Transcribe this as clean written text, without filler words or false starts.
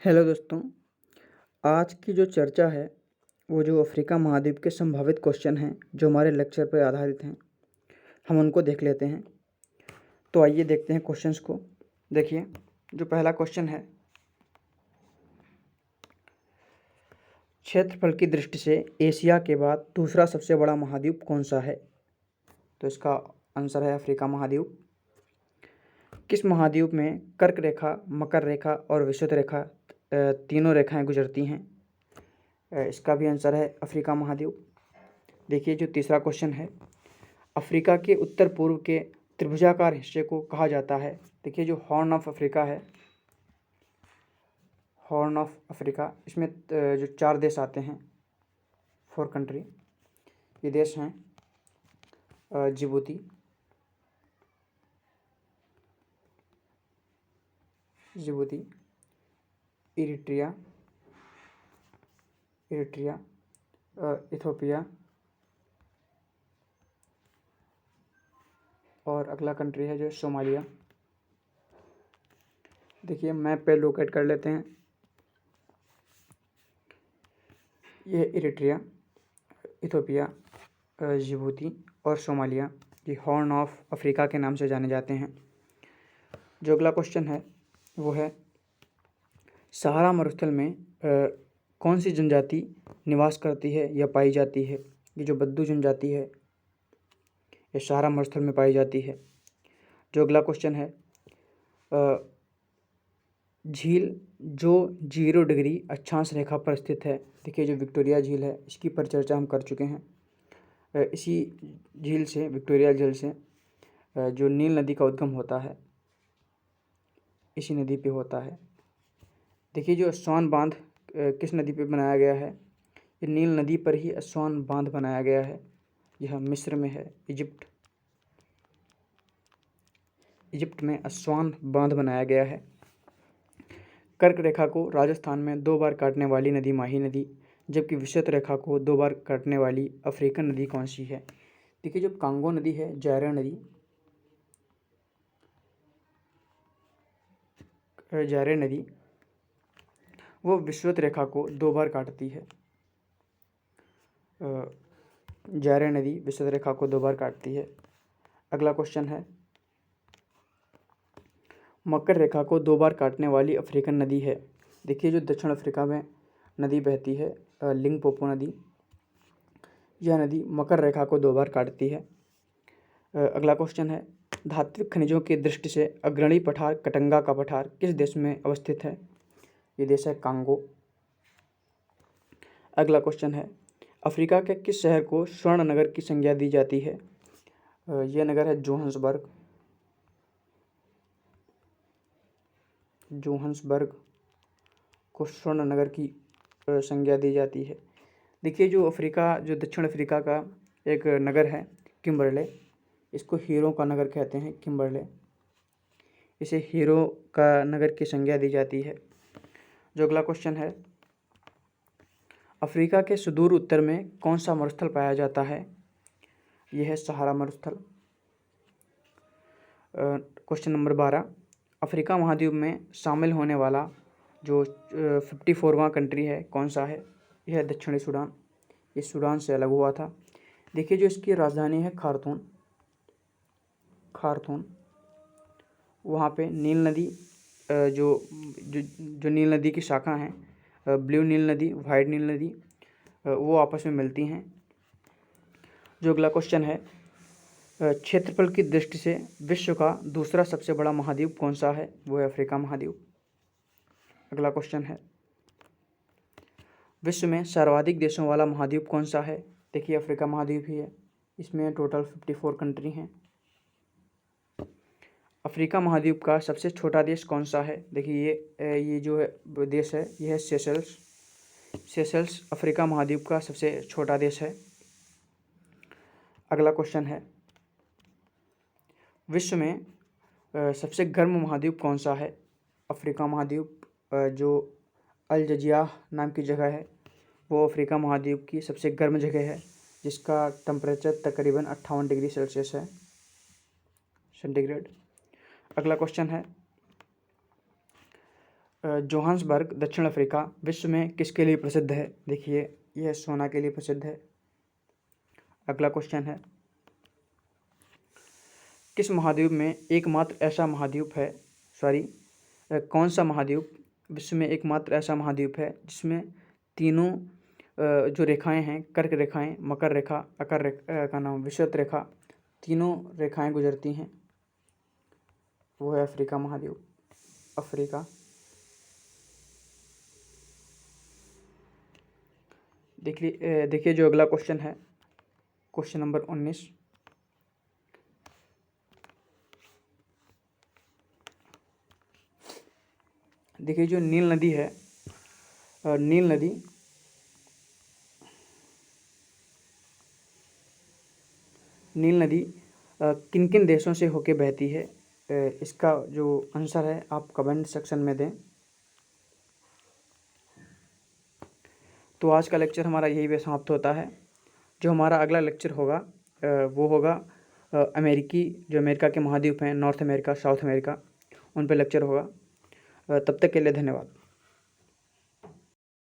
Hello दोस्तों, आज की जो चर्चा है वो जो अफ्रीका महाद्वीप के संभावित क्वेश्चन हैं जो हमारे लेक्चर पर आधारित हैं, हम उनको देख लेते हैं। तो आइए देखते हैं क्वेश्चंस को। देखिए, जो पहला क्वेश्चन है, क्षेत्रफल की दृष्टि से एशिया के बाद दूसरा सबसे बड़ा महाद्वीप कौन सा है? तो इसका आंसर है अफ्रीका महाद्वीप। किस महाद्वीप में कर्क रेखा, मकर रेखा और विषुवत रेखा तीनों रेखाएं गुजरती हैं? इसका भी आंसर है अफ्रीका महाद्वीप। देखिए, जो तीसरा क्वेश्चन है, अफ्रीका के उत्तर पूर्व के त्रिभुजाकार हिस्से को कहा जाता है? देखिए, जो हॉर्न ऑफ अफ्रीका है, हॉर्न ऑफ अफ्रीका, इसमें जो 4 देश आते हैं, 4 कंट्री, ये देश हैं जिबूती, इरिट्रिया, इथोपिया और अगला कंट्री है जो सोमालिया। देखिए, मैप पे लोकेट कर लेते हैं। ये इरिट्रिया, इथोपिया, जिबूती और सोमालिया, ये हॉर्न ऑफ अफ्रीका के नाम से जाने जाते हैं। जो अगला क्वेश्चन है वो है, सहारा मरुस्थल में कौन सी जनजाति निवास करती है या पाई जाती है? ये जो बद्दू जनजाति है, ये सहारा मरुस्थल में पाई जाती है। जो अगला क्वेश्चन है, झील जो 0 डिग्री अक्षांश रेखा पर स्थित है। देखिए, जो विक्टोरिया झील है, इसकी परिचर्चा हम कर चुके हैं। इसी झील से, विक्टोरिया झील से जो नील नदी का उद्गम होता है, इसी नदी पे होता है। देखिए, जो अस्वान बांध किस नदी पे बनाया गया है? ये नील नदी पर ही अस्वान बांध बनाया गया है। यह मिस्र में है, इजिप्ट में अस्वान बांध बनाया गया है। कर्क रेखा को राजस्थान में 2 बार काटने वाली नदी माही नदी, जबकि विषुवत रेखा को 2 बार काटने वाली अफ्रीकन नदी कौन सी है? देखिए, जो कांगो नदी है, जायरा नदी, वो विषुवत रेखा को 2 बार काटती है। जायरा नदी विषुवत रेखा को 2 बार काटती है। अगला क्वेश्चन है, मकर रेखा को 2 बार काटने वाली अफ्रीकन नदी है। देखिए, जो दक्षिण अफ्रीका में नदी बहती है, लिंगपोपो नदी, यह नदी मकर रेखा को 2 बार काटती है। अगला क्वेश्चन है, धात्विक खनिजों की दृष्टि से अग्रणी पठार कटंगा का पठार किस देश में अवस्थित है? ये देश है कांगो। अगला क्वेश्चन है, अफ्रीका के किस शहर को स्वर्ण नगर की संज्ञा दी जाती है? यह नगर है जोहान्सबर्ग को स्वर्ण नगर की संज्ञा दी जाती है। देखिए, जो दक्षिण अफ्रीका का एक नगर है किम्बरले, इसको हीरो का नगर कहते हैं, किम्बरले, इसे हीरो का नगर की संज्ञा दी जाती है। जो अगला क्वेश्चन है, अफ्रीका के सुदूर उत्तर में कौन सा मरुस्थल पाया जाता है? यह है सहारा मरुस्थल। क्वेश्चन नंबर 12, अफ्रीका महाद्वीप में शामिल होने वाला जो 54वां कंट्री है, कौन सा है? यह है दक्षिणी सूडान। ये सूडान से अलग हुआ था। देखिए, जो इसकी राजधानी है खार्तूम, वहाँ पे नील नदी, जो नील नदी की शाखा हैं, ब्लू नील नदी, वाइट नील नदी, वो आपस में मिलती हैं। जो अगला क्वेश्चन है, क्षेत्रफल की दृष्टि से विश्व का दूसरा सबसे बड़ा महाद्वीप कौन सा है? वो है अफ्रीका महाद्वीप। अगला क्वेश्चन है, विश्व में सर्वाधिक देशों वाला महाद्वीप कौन सा है? देखिए, अफ्रीका महाद्वीप ही है। इसमें टोटल 54 कंट्री हैं। अफ्रीका महाद्वीप का सबसे छोटा देश कौन सा है? देखिए, ये जो है देश है, ये है सेशल्स अफ्रीका महाद्वीप का सबसे छोटा देश है। अगला क्वेश्चन है, विश्व में सबसे गर्म महाद्वीप कौन सा है? अफ्रीका महाद्वीप। जो अल जजिया नाम की जगह है, वो अफ्रीका महाद्वीप की सबसे गर्म जगह है, जिसका टेम्परेचर तकरीबन 58 डिग्री सेल्सियस है, सेंटीग्रेड। अगला क्वेश्चन है, जोहान्सबर्ग दक्षिण अफ्रीका विश्व में किसके लिए प्रसिद्ध है? देखिए, यह सोना के लिए प्रसिद्ध है। अगला क्वेश्चन है, किस महाद्वीप में एकमात्र ऐसा महाद्वीप है, कौन सा महाद्वीप विश्व में एकमात्र ऐसा महाद्वीप है जिसमें तीनों जो रेखाएं हैं, कर्क रेखाएं, मकर रेखा, अकर रेखा का नाम विषुवत रेखा, तीनों रेखाएं गुजरती हैं? वो है अफ्रीका महाद्वीप, अफ्रीका। देखिए जो अगला क्वेश्चन है, क्वेश्चन नंबर 19। देखिए जो नील नदी है, नील नदी किन किन देशों से होके बहती है? इसका जो आंसर है आप कमेंट सेक्शन में दें। तो आज का लेक्चर हमारा यही पे समाप्त होता है। जो हमारा अगला लेक्चर होगा वो होगा जो अमेरिका के महाद्वीप हैं, नॉर्थ अमेरिका, साउथ अमेरिका, उन पे लेक्चर होगा। तब तक के लिए धन्यवाद।